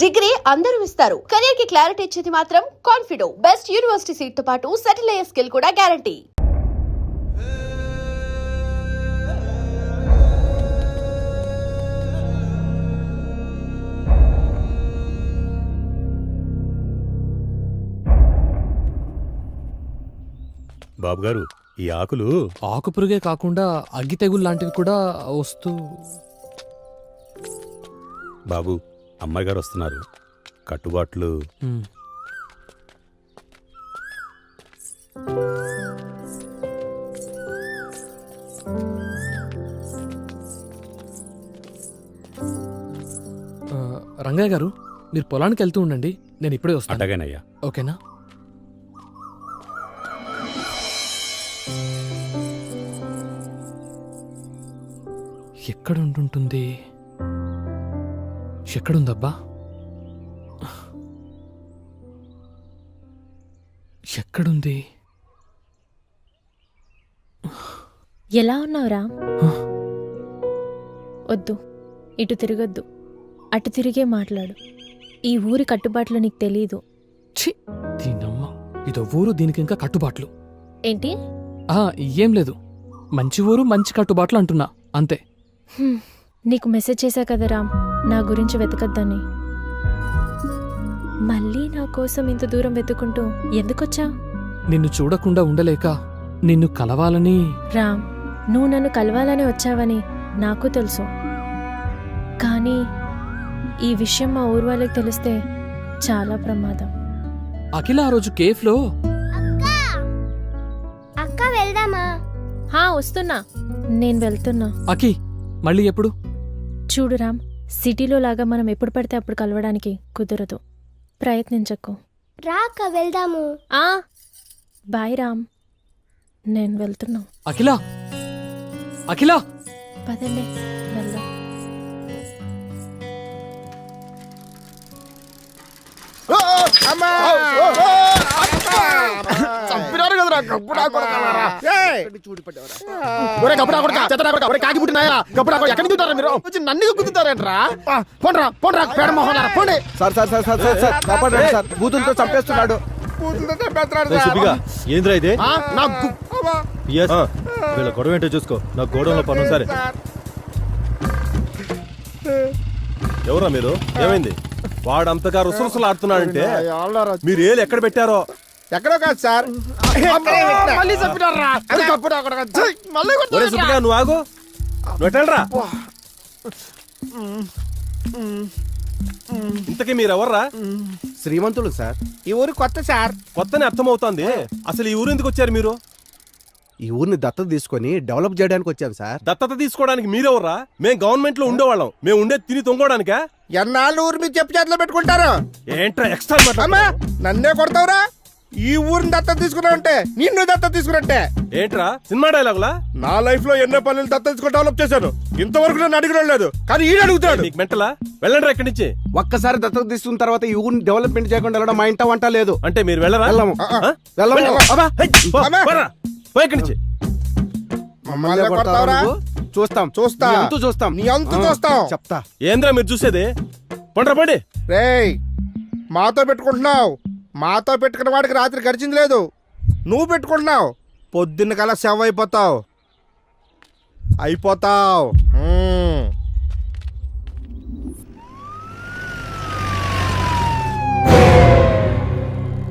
Degree అందరూ ఇస్తారు, career కి క్లారిటీ ఇచ్చేది మాత్రం కాన్ఫిడో. బెస్ట్ యూనివర్సిటీ సీట్ తో పాటు సెటిల్ అయ్యే స్కిల్ కూడా గ్యారంటీ. బాబు గారు, ఈ ఆకులు ఆకుపురుగే కాకుండా అగ్గి తెగులు లాంటివి కూడా వస్తూ. బాబు, అమ్మాయి గారు వస్తున్నారు. కట్టుబాట్లు. రంగయ్య గారు, మీరు పొలానికి వెళ్తూ ఉండండి, నేను ఇప్పుడే వస్తాను. అట్టగానయ్యా. ఓకేనా? ఎక్కడ ఉంటుంటుంది? ఎక్కడుందబ్బా? ఎక్కడుంది? ఎలా ఉన్నావురా? వద్దు, ఇటు తిరగొద్దు, అటు తిరిగే మాట్లాడు. ఈ ఊరి కట్టుబాట్లు నీకు తెలీదు. ఛీ, దీనమ్మ, ఇదో ఊరు, దీనికి ఇంకా కట్టుబాట్లు ఏంటి? ఏం లేదు, మంచి ఊరు మంచి కట్టుబాట్లు అంటున్నా, అంతే. నీకు మెసేజ్ చేశా కదా రామ్, నా గురించి వెతకద్దని. మళ్ళీ నా కోసం ఇంత దూరం వెతుకుంటూ ఎందుకొచ్చా? నిన్ను చూడకుండా ఉండలేక నిన్ను కలవాలని. రామ్, నువ్వు నన్ను కలవాలని వచ్చావని నాకు తెలుసు, కానీ ఈ విషయం మా ఊరు వాళ్ళకి తెలిస్తే చాలా ప్రమాదం. అఖిల ఆ రోజు కేఫ్లో. అక్క వెళ్దామా? వస్తున్నా, నేను వెళ్తున్నా. అఖి, మళ్ళీ ఎప్పుడు? చూడు రామ్, సిటీలో లాగా మనం ఎప్పుడు పడితే అప్పుడు కలవడానికి కుదరదు, ప్రయత్నించకు. రా అక్క వెళ్దాము. బాయ్ రామ్, నేను వెళ్తున్నా. అఖిల, అఖిల, పదండి వెళ్దాం. చంపినారు కదరా గబ్బుడా కొడతారా? ఒరే గబ్బుడా కొడక, చెత్తడా కొడక, ఒరే కాకి పుట్టినాయా గబ్బుడా కొడక, ఎక్కడి నుంచి ఉంటారా మీరు? వచ్చి నన్ను గుద్దుతారేంట్రా? పోండ్రా పోండ్రా, పేడ మొహలారా పోండి. Sir sir sir sir sir కాపాడండి సార్, బూతులతో చంపేస్తున్నాడు. బూతులతో చంపేస్తున్నాడు సుబ్బిగా, ఏంద్రా ఇది? నా వీళ్ళ గొడవ ఏంటో చూసుకో, నాకు గోడంలో పను. సరే, ఎవరా మీరు? ఏమైంది? వాడు అంతగా రుసరుసలు ఆడుతున్నాడంటే మీరు ఏళ్ళు ఎక్కడ పెట్టారో? ఎక్కడో కాదు సార్, మళ్ళీ చంపినారా? గబ్బుడా కొడక, మళ్ళీ ఒరే సుబ్బిగా, నువ్వు ఆగు, నువ్వు ఎట్టరా? ఇంతకీ మీరెవర్రా? శ్రీమంతులు సార్, ఈ ఊరు కొత్త సార్. కొత్తనే అర్థమవుతోంది. అసలు ఈ ఊరు ఎందుకు వచ్చారు మీరు? ఈ ఊరిని దత్తత తీసుకొని డెవలప్ చేయడానికి వచ్చాను సార్. దత్తత తీసుకోవడానికి మీరెవర్రా? మేము గవర్నమెంట్ లో ఉండేవాళ్ళం, మేము ఉండేది తిని తొంగోడానికా? ఎన్నాళ్ళు ఊరు మీద చెప్పు చేతిలో పెట్టుకుంటారు? ఏంట్రా ఎక్స్ట్రా? నన్నే కొడతావురా? ఈ ఊరిని దత్తత తీసుకున్నావంటే నిన్ను దత్తత తీసుకున్నట్టే. ఏంట్రా సినిమా డైలాగులా? నా లైఫ్ లో ఎన్నో పనులు దత్తత తీసుకుని డెవలప్ చేశాను, ఇంతవరకు నన్ను అడిగిన లేదు, కానీ ఈయన అడుగుతాడు. నీకు మెంటలా? వెళ్ళండి ఇక్కడి నుంచి. ఒక్కసారి దత్తత తీసుకున్న తర్వాత ఈ ఊరిని డెవలప్మెంట్ చేయకుండా వెళ్ళడం మా ఇంట వంట లేదు. అంటే మీరు వెళ్ళరా? వెళ్ళము. ఇక్కడి నుంచి. చూస్తాం చూస్తా చూస్తాం నీ అంతు చూస్తాం చెప్తా. ఏంద్రా మీరు చూసేది? పండ్రా పండి. రేయ్, మాతో పెట్టుకుంటున్నావు, మాతో పెట్టుకున్న వాడికి రాత్రి గడిచింది లేదు. నువ్వు పెట్టుకుంటున్నావు, పొద్దున్న కల్లా సెవ్ అయిపోతావు.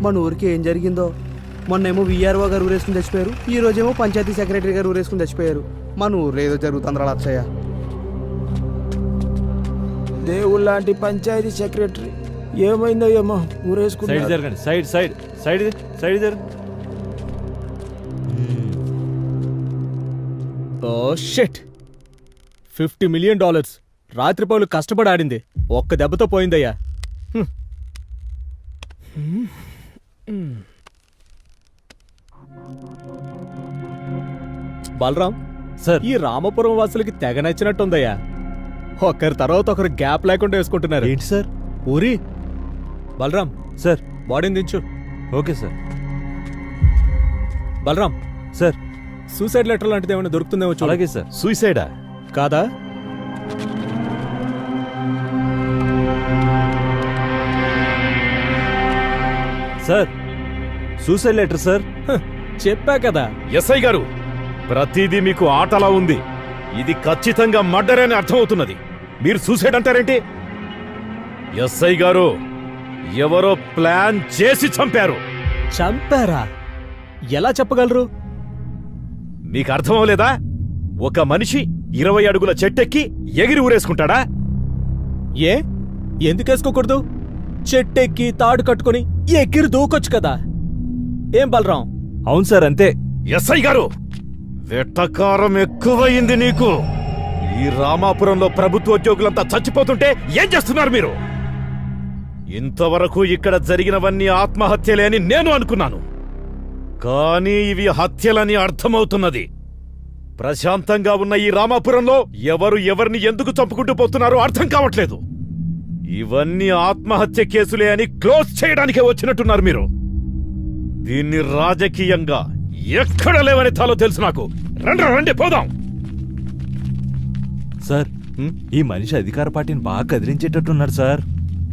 మన ఊరికి ఏం జరిగిందో? మొన్నేమో విఆర్ఓ గారు ఊరేసుకుని చచ్చిపోయారు, ఈ రోజేమో పంచాయతీ సెక్రటరీ గారు ఊరేసుకుని చచ్చిపోయారు. మన ఊర్లో ఏదో జరుగుతుందిరా లచ్చయ్య. దేవుళ్ళ లాంటి పంచాయతీ సెక్రటరీ ఏమైందో ఏమో ఊరేసుకుని. సైడ్ జరగండి, సైడ్ సైడ్ సైడ్ సైడ్ జరగండి. ఓ షిట్, $50 మిలియన్ రాత్రిపౌలు కష్టపడి ఆడింది ఒక్క దెబ్బతో పోయిందయ్యా. బలరాం సార్, ఈ రామపురం వాసులకి తెగ నచ్చినట్టుందయ్యా. ఒకరి తర్వాత ఒకరు గ్యాప్ లేకుండా వేసుకుంటున్నారు. ఏంటి సార్? ఊరి బలరాం సార్, బాడీని దించు. Okay sir. Balaram sir, suicide letter లాంటిది ఏమైనా దొరుకుతుందేమో చూడు. అలాగే సార్. సూసైడా? కాదా? Sir suicide letter sir. చెప్పా కదా. ఎస్ఐ గారు, ప్రతిదీ మీకు ఆటలా ఉంది. ఇది ఖచ్చితంగా మర్డర్ అని అర్థమవుతున్నది. మీరు సూసైడ్ అంటారేంటి? ఎస్ఐ గారు, ఎవరో ప్లాన్ చేసి చంపారు. చంపారా? ఎలా చెప్పగలరు? మీకు అర్థమవలేదా? ఒక మనిషి 20 అడుగుల చెట్టెక్కి ఎగిరి ఊరేసుకుంటాడా? ఏ ఎందుకేసుకోకూడదు? చెట్టెక్కి తాడు కట్టుకుని ఎగిరి దూకొచ్చు కదా. ఏం బలరాం? అవును సార్, అంతే. ఎస్ఐ గారు, వెట్టకారం ఎక్కువయింది నీకు. ఈ రామాపురంలో ప్రభుత్వ ఉద్యోగులంతా చచ్చిపోతుంటే ఏం చేస్తున్నారు మీరు? ఇంతవరకు ఇక్కడ జరిగినవన్నీ ఆత్మహత్యలే అని నేను అనుకున్నాను, కానీ ఇవి హత్యలని అర్థమవుతున్నది. ప్రశాంతంగా ఉన్న ఈ రామాపురంలో ఎవరు ఎవరిని ఎందుకు చంపుకుంటూ పోతున్నారో అర్థం కావట్లేదు. ఇవన్నీ ఆత్మహత్య కేసులే అని క్లోజ్ చేయడానికే వచ్చినట్టున్నారు మీరు. దీన్ని రాజకీయంగా ఎక్కడ లేవని తాలో తెలుసు నాకు. రండి రండి పోదాం. సార్, ఈ మనిషి అధికార పార్టీని బాగా కదిలించేటట్టున్నాడు సార్.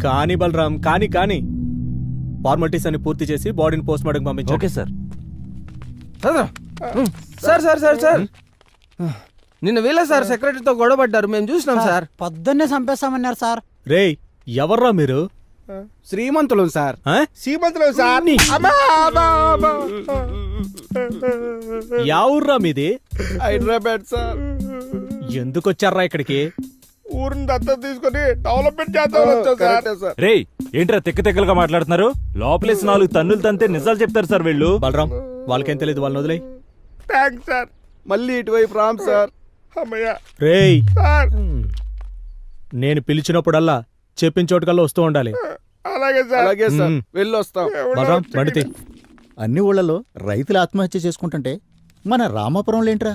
కాని బలరాం, కాని ఫార్మాలిటీస్ అని పూర్తి చేసి బాడీని పోస్ట్ మార్టం పంపించు. Okay sir. Sir sir sir sir నిన్న వీళ్ళ సార్ సెక్రటరీతో గొడవపడ్డారు, మేము చూసినాం సార్. పొద్దున్నే చంపేస్తామన్నారు సార్. రేయ్, ఎవర్రా మీరు? శ్రీమంతులు సార్. సీమంతులు సార్. అమ్మా, అమ్మా, అమ్మా. యావుర్రా మీది? హైదరాబాద్ సార్. ఎందుకొచ్చారా ఇక్కడికి? ఊరిని దత్తత తీసుకొని డెవలప్మెంట్ చేద్దామని వచ్చాం సార్. రేయ్, ఏంట్రా తెక్క తెక్కలుగా మాట్లాడుతున్నారు? లోపలేసి 4 తన్నులు తంతే నిజాలు చెప్తారు సార్ వీళ్ళు. బలరాం, వాళ్ళకేం తెలియదు, వాళ్ళని వదిలేయ్. Thanks sir. మళ్ళీ ఇటువైపు రామ్ సార్. అమ్మయ్య రేయ్, సార్. నేను పిలిచినప్పుడల్లా చెప్పిన చోటుకల్లా వస్తూ ఉండాలి. అలాగే సార్. అలాగే సార్, మ్మ్. వెళ్ళొస్తాం. బలరాం, బండితే. అన్ని ఊళ్ళలో రైతులు ఆత్మహత్య చేసుకుంటుంటే మన రామాపురంలో ఏంట్రా?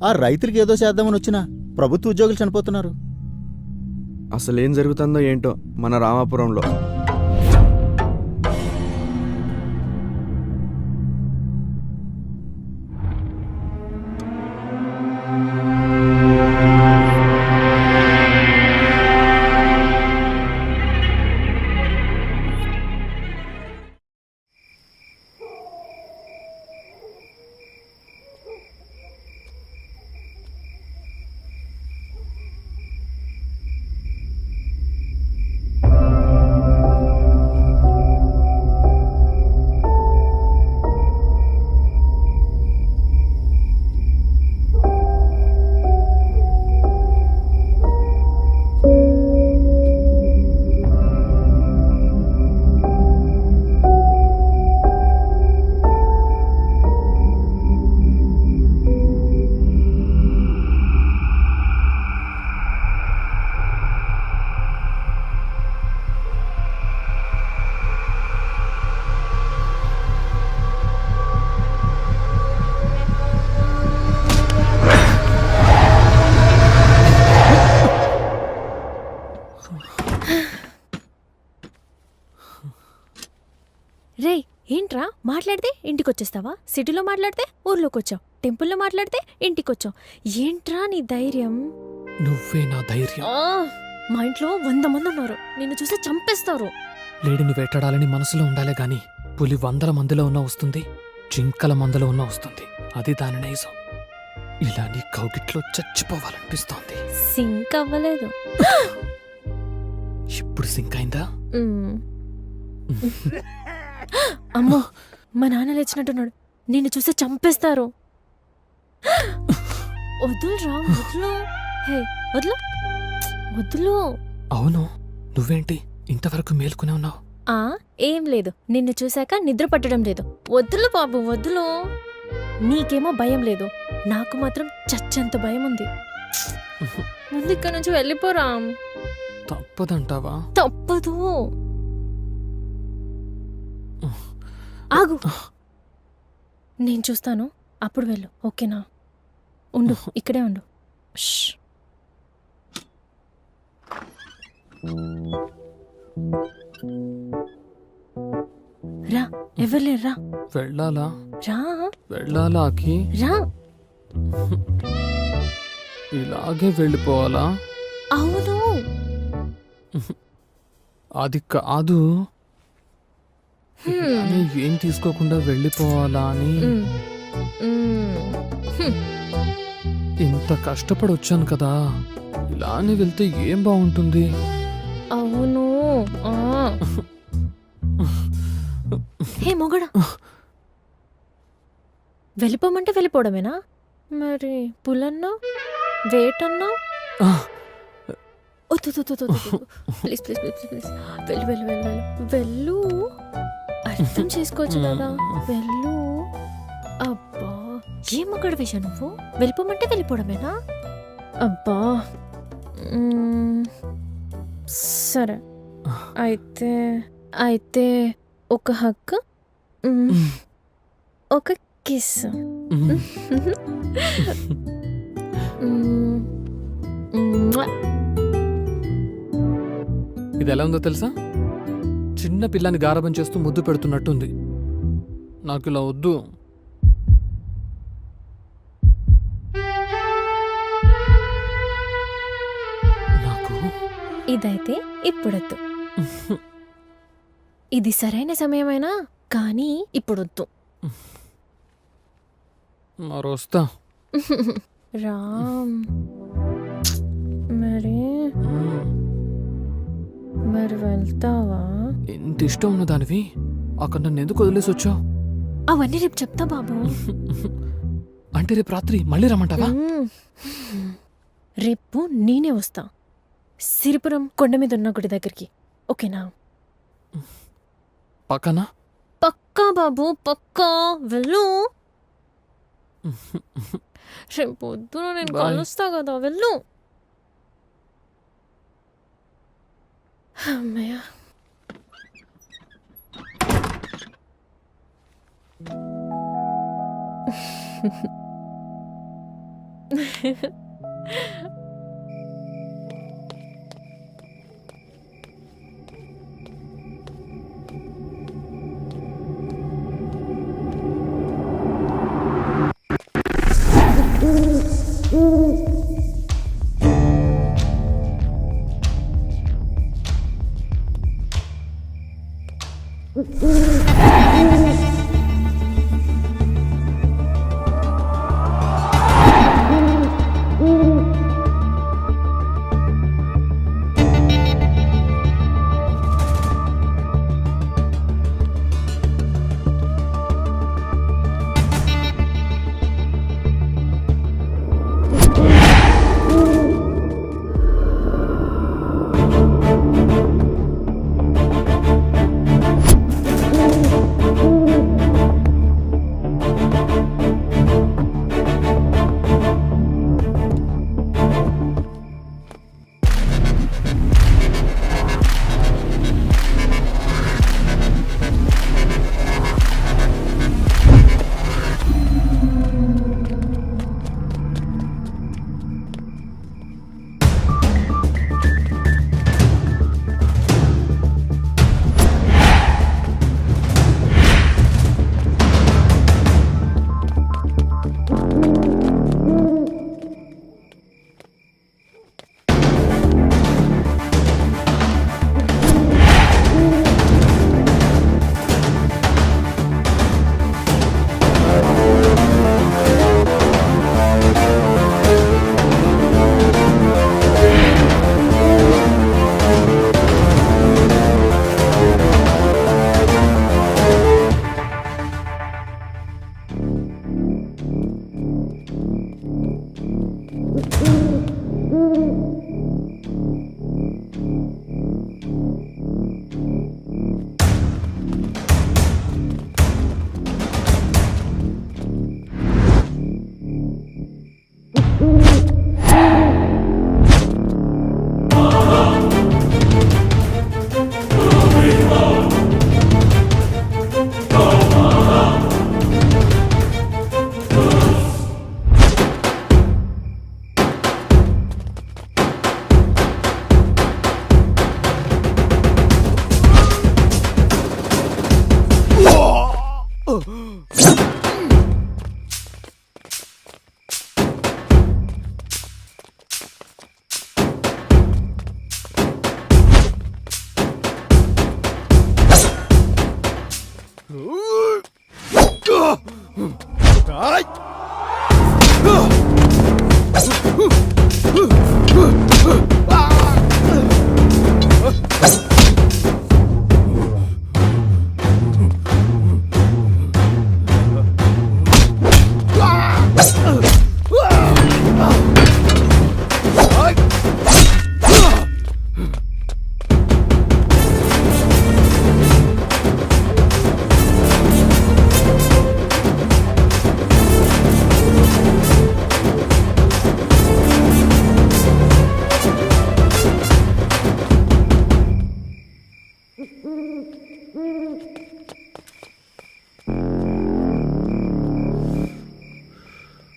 ఆ రైతులకి ఏదో చేద్దామని వచ్చినా ప్రభుత్వ ఉద్యోగులు చనిపోతున్నారు. అసలు ఏం జరుగుతుందో ఏంటో మన రామాపురంలో. రే, ఏంట్రా మాట్లాడితే ఇంటికొచ్చేస్తావా? సిటీలో మాట్లాడితే ఊర్లోకి వచ్చావు, టెంపుల్లో మాట్లాడితే ఇంటికొచ్చావు. ఏంట్రా నీ ధైర్యం? నువ్వే నా ధైర్యం. మా ఇంట్లో 100 మంది ఉన్నారు, నిన్ను చూసి చంపేస్తారు. లేడిని వేటాడాలని మనసులో ఉండాలే గాని పులి 100 మందిలో ఉన్నా వస్తుంది, జింకల మందలో ఉన్నా వస్తుంది. అది దాని నైజం. ఇలా నీ కౌగిట్లో చచ్చిపోవాలనిపిస్తోంది. సింక్ అవ్వలేదు. ఇప్పుడు సింక్ అయిందా? అమ్మో, మా నాన్న లేచినట్టున్నాడు, నిన్ను చూసి చంపేస్తారు. వదులురా, వదులు. హే, వదులు, వదులు. అవును, నువ్వేంటి ఇంతవరకు మేల్కొనే ఉన్నావు? ఏం లేదు, నిన్ను చూశాక నిద్ర పట్టడం లేదు. వద్దులు బాబు, వద్దులు. నీకేమో భయం లేదు, నాకు మాత్రం చచ్చంత భయం ఉంది. ముందు ఇక్కడ నుంచి వెళ్ళిపోరా. తప్పదంటావా? తప్పదు. ఆగు, నేను చూస్తాను, అప్పుడు వెళ్ళు. ఓకేనా? ఉండు, ఇక్కడే ఉండు. ష్. రా, ఎవరు లేరు, రా. వెళ్ళాలా? రా, వెళ్ళాలాకి? రా. ఇలాగే వెళ్ళిపోవాలా? అవును. అది కాదు. కానీ ఏం తీసుకోకుండా వెళ్ళిపోవాలా అని మ్మ్. మ్మ్. హ్మ్. ఇంత కష్టపడి వచ్చాను కదా, ఇలానే వెళ్తే ఏం బాగుంటుంది. అవును. ఆ. హే మొగడా, వెళ్ళిపోమంటే వెళ్ళిపోవడమేనా? మరి పులన్నా వేటన్నా? ఆ, వద్దు ప్లీజ్ ప్లీజ్ ప్లీజ్ ప్లీజ్ వెళ్ళు వెళ్ళు వెళ్ళు వెళ్ళు వెళ్ళు. అర్థం చేసుకోవచ్చు కదా, వెళ్ళు. అబ్బా ఏం మొగడ వేశా నువ్వు? వెళ్ళిపోమంటే వెళ్ళిపోవడమేనా? అబ్బా సరే అయితే అయితే ఒక హక్, ఒక కిస్. ఇది ఎలా ఉందో తెలుసా? చిన్న పిల్లని గారాబం చేస్తూ ముద్దు పెడుతున్నట్టుంది. నాకు ఇలా వద్దు. నాకు ఇదైతే ఇప్పుడొద్దు. ఇది సరైన సమయమైనా కానీ ఇప్పుడొద్దు. మరొస్తా. రామ్ మరి వెళ్తావా? ఎంత ఇష్టం ఉన్న దానివి అక్కడ నన్ను ఎందుకు వదిలేసి వచ్చావు? అవన్నీ రేపు చెప్తా బాబు. అంటే రేపు రాత్రి మళ్ళీ రమ్మంటావా? రేపు నేనే వస్తా సిరిపురం కొండ మీద ఉన్న గుడి దగ్గరికి. ఓకేనా? పక్కనా? పక్కా బాబు పక్కా. వెళ్ళు. రేపు పొద్దున నేను Bye. కలుస్తా కదా, వెళ్ళు. అమ్మయ్య.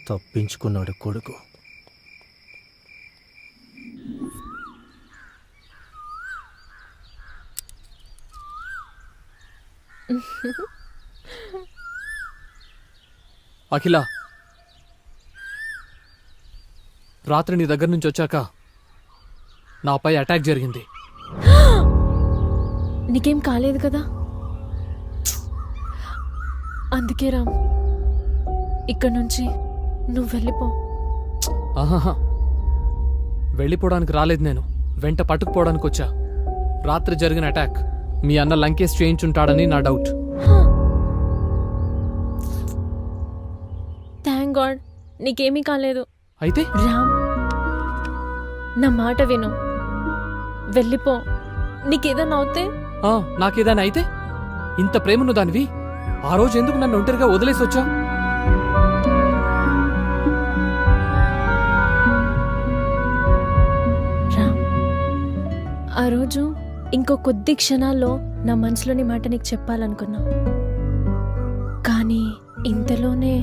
తప్పించుకున్నాడు కొడుకు. అఖిల, రాత్రి నీ దగ్గర నుంచి వచ్చాక నాపై అటాక్ జరిగింది. నీకేం కాలేదు కదా? అందుకే రామ్, ఇక్కడ నుంచి నువ్వు వెళ్ళిపో. ఆహాహా, వెళ్ళిపోవడానికి రాలేదు నేను, వెంట పట్టుకుపోవడానికి వచ్చా. రాత్రి జరిగిన అటాక్ మీ అన్న లంకేష్ చేయించుంటాడని నా డౌట్. థ్యాంక్ గాడ్ నీకేమీ కాలేదు. అయితే రామ్, నా మాట విను, వెళ్ళిపో. నీకేదన్నా అవుతే? నాకేదైనా అయితే? ఇంత ప్రేమను దానివి ఆ రోజు ఎందుకు నన్ను ఒంటరిగా వదిలేసి వచ్చావు? రామ్, ఆ రోజు ఇంకో కొద్ది క్షణాల్లో నా మనసులోని మాట నీకు చెప్పాలనుకున్నా, కానీ ఇంతలోనే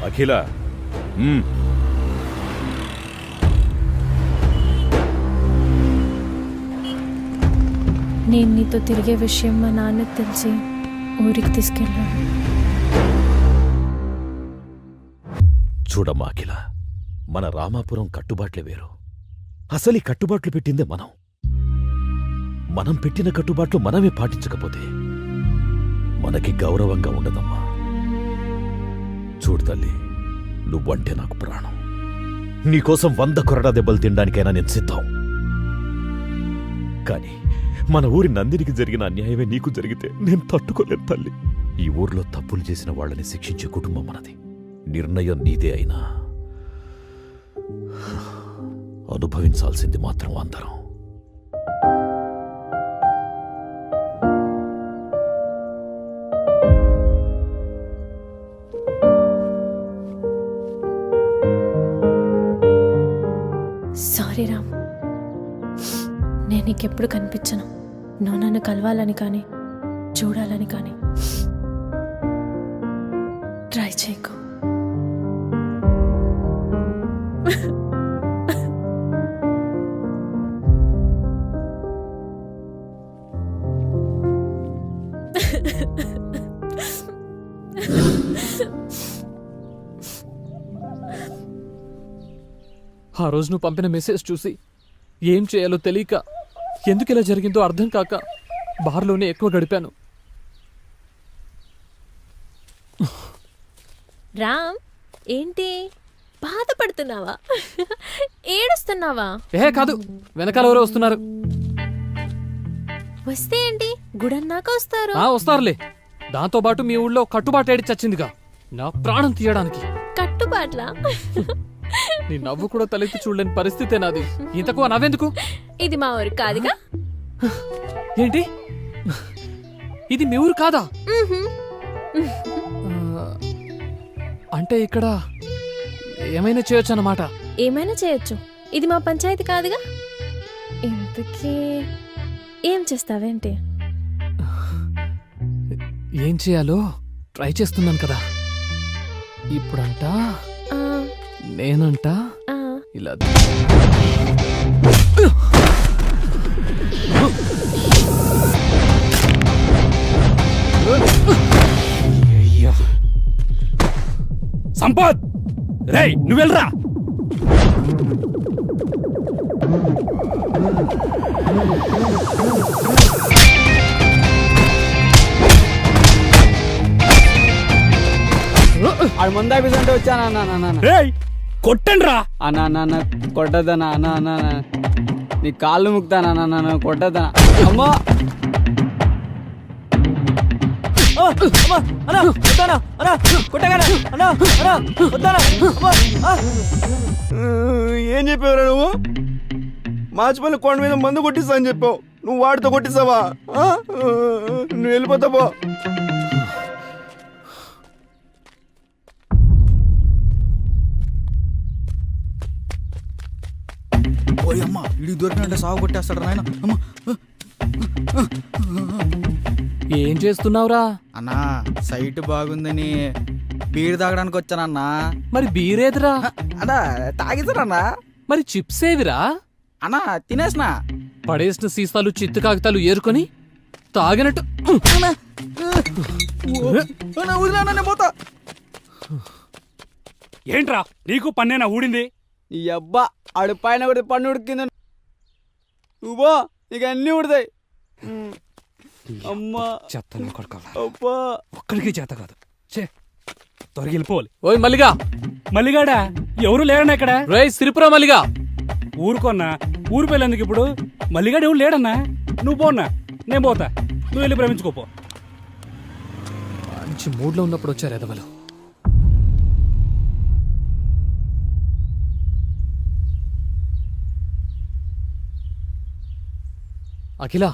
అఖిల, నేను నీతో తిరిగే విషయం మా నాన్నకు తెలిసి ఊరికి తీసుకెళ్ళాను. చూడమ్మా అఖిల, మన రామాపురం కట్టుబాట్లే వేరు. అసలు ఈ కట్టుబాట్లు పెట్టిందే మనం. మనం పెట్టిన కట్టుబాట్లు మనమే పాటించకపోతే మనకి గౌరవంగా ఉండదమ్మా. చూడు తల్లి, నువ్వంటే నాకు ప్రాణం. నీకోసం 100 కొరడా దెబ్బలు తినడానికైనా నేను సిద్ధం. కానీ మన ఊరి నందినికి జరిగిన అన్యాయమే నీకు జరిగితే నేను తట్టుకోలేను తల్లి. ఈ ఊర్లో తప్పులు చేసిన వాళ్ళని శిక్షించే కుటుంబం మనది. నిర్ణయం నీదే అయినా అనుభవించాల్సింది మాత్రం అందరం. సారీ రామ్, నేను నీకెప్పుడు కనిపించను. నువ్వు నన్ను కలవాలని కానీ చూడాలని కానీ ట్రై చేయకు. ఆ రోజు నువ్వు పంపిన మెసేజ్ చూసి ఏం చేయాలో తెలియక, ఎందుకు ఇలా జరిగిందో అర్థం కాక బార్లోనే ఎక్కువ గడిపాను. రామ్, ఏంటి బాధపడుతున్నావా? ఏడుస్తున్నావా? కాదు, వెనకాల ఎవరో వస్తున్నారు. వస్తే ఏంటి, గుడన్నాక వస్తారు. వస్తారులే. దాంతో పాటు మీ ఊళ్ళో కట్టుబాటు ఏడి చచ్చిందిగా, నా ప్రాణం తీయడానికి. కట్టుబాట్లా? నీ నవ్వు కూడా తలెత్తి చూడలేని పరిస్థితే నాది. ఇంతకు నవ్వెందుకు? ఇది మా ఊరు కాదుగా. ఏంటి, ఇది మీ ఊరు కాదా? అంటే ఇక్కడ ఏమైనా చేయొచ్చు అన్నమాట. ఏమైనా చేయొచ్చు, ఇది మా పంచాయతీ కాదుగా. ఇంతకీ ఏం చేస్తావేంటి? ఏం చేయాలో ట్రై చేస్తున్నాను కదా. ఇప్పుడంట నేనంట ఇలా సంపత్ రేయ్ నువ్వు వెళ్ళరా. ఆడు ముందు ఆఫీస్ అంటే వచ్చానా అన్న రేయ్ కొట్టండి రా. అన్న కొట్టద్దనా అన్న నీ కాళ్ళు ముక్తానా అన్న కొట్టద్దనా అమ్మా ఏం చెప్పావురా నువ్వు? మాచిపల్లి కొండ మీద మందు కొట్టిస్తా అని చెప్పావు, నువ్వు వాడితో కొట్టిస్తావా? నువ్వు వెళ్ళిపోతా పో. ఓయమ్మా ఇడికి దొరికినంటే సాగు కొట్టేస్తాడు నాయన. ఏం చేస్తున్నావురా? అన్నా సైట్ బాగుందని బీర్ తాగడానికి వచ్చానన్నా. మరి బీరేదిరా? అన్నా తాగిస్తారన్నా. మరి చిప్స్ ఏవిరా? అన్నా తినేసినా. పడేసిన సీసాలు చిత్తు కాగితాలు ఏరుకొని తాగినట్టు పోతా. ఏంట్రా నీకు పన్నేనా ఊడింది? ఈ అబ్బా ఆడు పైన కూడా పన్ను ఉడికింది. నువ్వు ఇక అన్నీ ఉడతాయి. అమ్మా చెత్తను కొడుకోవాలి, అబ్బా ఒక్కడికి చేత కాదు. చే త్వరగా వెళ్ళిపోవాలి. ఓయ్ మల్లిగా. మల్లిగాడా? ఎవరు లేరన్నా ఇక్కడ. రేయ్ సిరిపురం మల్లిగా. ఊరుకోన్నా, ఊరు పెళ్ళేందుకు ఇప్పుడు? మల్లిగాడు ఎవరు లేడన్నా. నువ్వు పోన్నా, నేను పోతా, నువ్వు వెళ్ళి ప్రేమించుకోపో. మంచి మూడ్లో ఉన్నప్పుడు వచ్చారు ఎదవలు. అఖిల,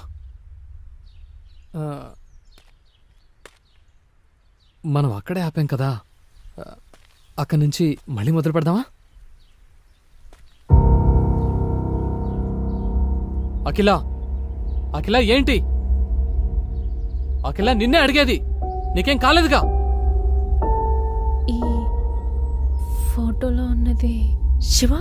మనం అక్కడే ఆపాం కదా, అక్కడి నుంచి మళ్ళీ మొదలు పెడదామా? అఖిల, అఖిల ఏంటి? అఖిల నిన్నే అడిగేది, నీకేం కాలేదుగా? ఈ ఫోటోలో ఉన్నది శివ?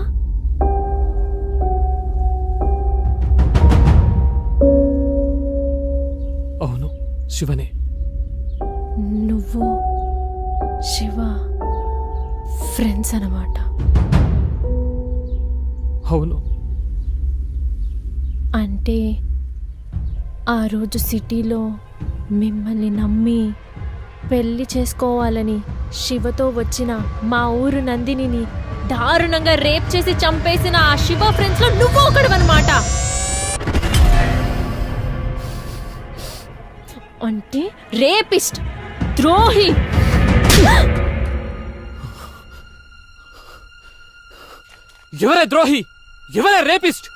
అవును, శివనే. నువ్వు శివ ఫ్రెండ్స్ అన్నమాట. అవును. అంటే ఆ రోజు సిటీలో మిమ్మల్ని నమ్మి పెళ్లి చేసుకోవాలని శివతో వచ్చిన మా ఊరు నందినిని దారుణంగా రేప్ చేసి చంపేసిన ఆ శివ ఫ్రెండ్స్ లో నువ్వు ఒకడువన్నమాట. అంటే రేపిస్ట్, ద్రోహి. ఎవరే ద్రోహి? ఎవరే రేపిస్ట్?